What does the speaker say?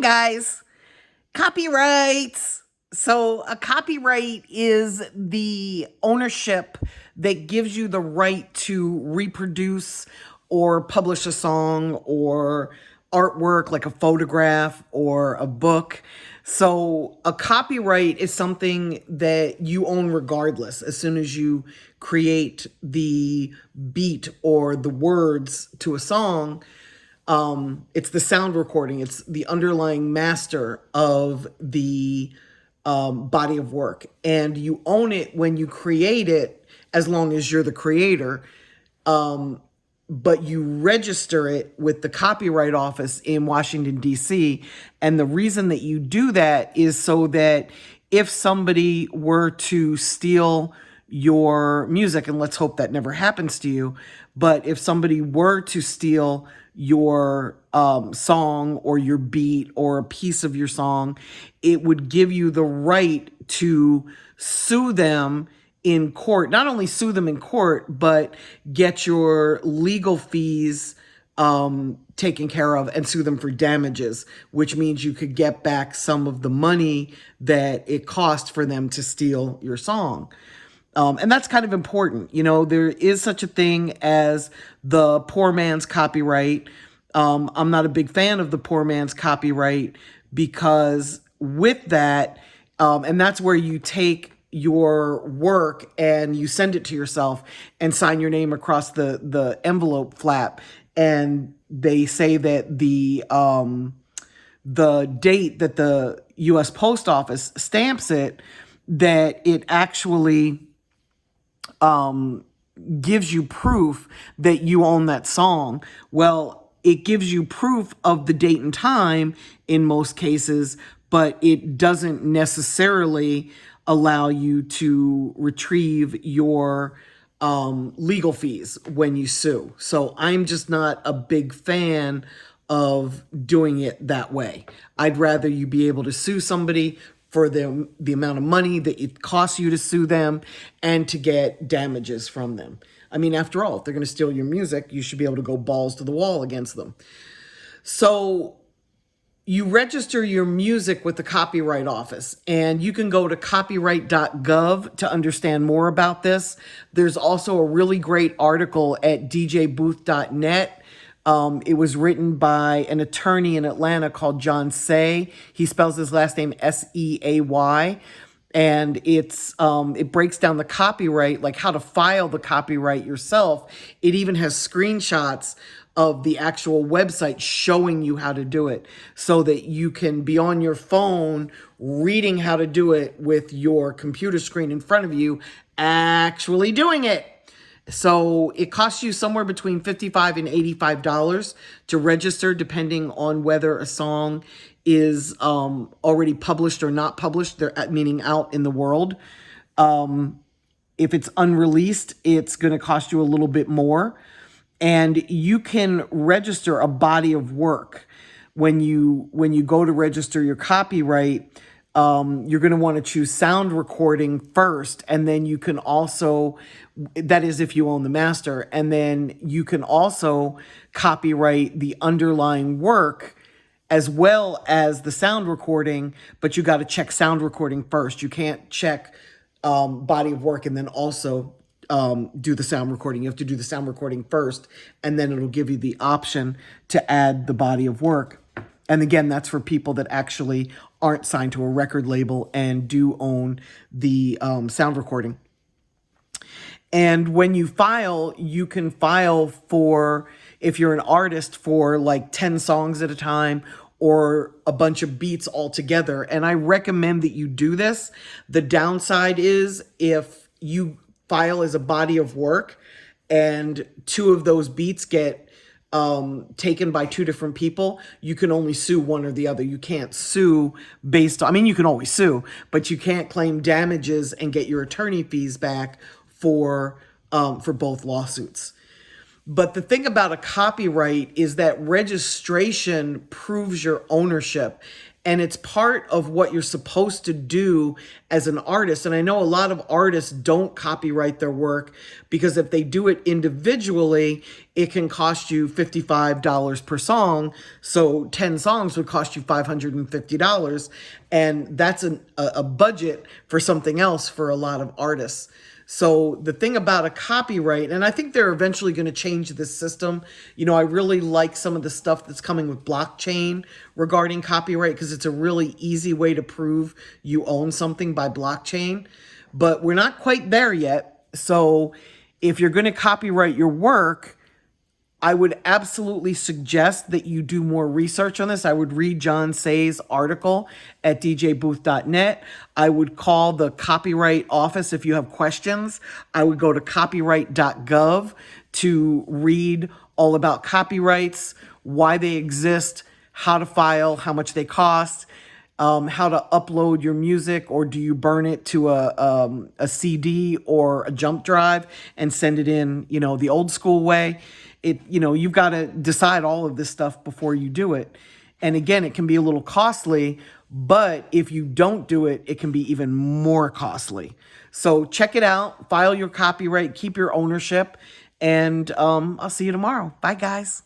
guys, copyrights. So a copyright is the ownership that gives you the right to reproduce or publish a song or artwork like a photograph or a book. So a copyright is something that you own regardless. As soon as you create the beat or the words to a song, it's the sound recording. It's the underlying master of the body of work. And you own it when you create it, as long as you're the creator. But you register it with the Copyright Office in Washington, D.C. And the reason that you do that is so that if somebody were to steal your music, and let's hope that never happens to you, but if somebody were to steal your song or your beat or a piece of your song, it would give you the right to sue them in court. Not only sue them in court, but get your legal fees taken care of and sue them for damages, which means you could get back some of the money that it cost for them to steal your song. And that's kind of important. You know, there is such a thing as the poor man's copyright. I'm not a big fan of the poor man's copyright because with that, and that's where you take your work and you send it to yourself and sign your name across the envelope flap. And they say that the date that the U.S. Post Office stamps it, that it actually gives you proof that you own that song. Well, it gives you proof of the date and time in most cases, but it doesn't necessarily allow you to retrieve your legal fees when you sue. So I'm just not a big fan of doing it that way. I'd rather you be able to sue somebody for the amount of money that it costs you to sue them and to get damages from them. I mean, after all, if they're going to steal your music, you should be able to go balls to the wall against them. So you register your music with the Copyright Office, and you can go to copyright.gov to understand more about this. There's also a really great article at djbooth.net. It was written by an attorney in Atlanta called John Say. He spells his last name S-E-A-Y. And it breaks down the copyright, like how to file the copyright yourself. It even has screenshots of the actual website showing you how to do it so that you can be on your phone reading how to do it with your computer screen in front of you, actually doing it. So it costs you somewhere between $55 and $85 to register, depending on whether a song is already published or not published, meaning out in the world. If it's unreleased, it's going to cost you a little bit more. And you can register a body of work. When you go to register your copyright, you're going to want to choose sound recording first, and then you can also, that is if you own the master, and then you can also copyright the underlying work as well as the sound recording, but you got to check sound recording first. You can't check body of work and then also do the sound recording. You have to do the sound recording first, and then it'll give you the option to add the body of work. And again, that's for people that actually aren't signed to a record label and do own the sound recording. And when you file, you can file for, if you're an artist, for like 10 songs at a time or a bunch of beats all together. And I recommend that you do this. The downside is if you file as a body of work and 2 of those beats get taken by 2 different people, you can only sue one or the other. You can't sue based on, I mean, you can always sue, but you can't claim damages and get your attorney fees back for both lawsuits. But the thing about a copyright is that registration proves your ownership. And it's part of what you're supposed to do as an artist. And I know a lot of artists don't copyright their work because if they do it individually, it can cost you $55 per song. So 10 songs would cost you $550. And that's a budget for something else for a lot of artists. So the thing about a copyright, and I think they're eventually going to change this system. I really like some of the stuff that's coming with blockchain regarding copyright because it's a really easy way to prove you own something by blockchain. But we're not quite there yet. So if you're going to copyright your work, I would absolutely suggest that you do more research on this. I would read John Say's article at djbooth.net. I would call the copyright office if you have questions. I would go to copyright.gov to read all about copyrights, why they exist, how to file, how much they cost, how to upload your music, or do you burn it to a CD or a jump drive and send it in, the old school way. You've got to decide all of this stuff before you do it. And again, it can be a little costly, but if you don't do it, it can be even more costly. So check it out, file your copyright, keep your ownership, and I'll see you tomorrow. Bye, guys.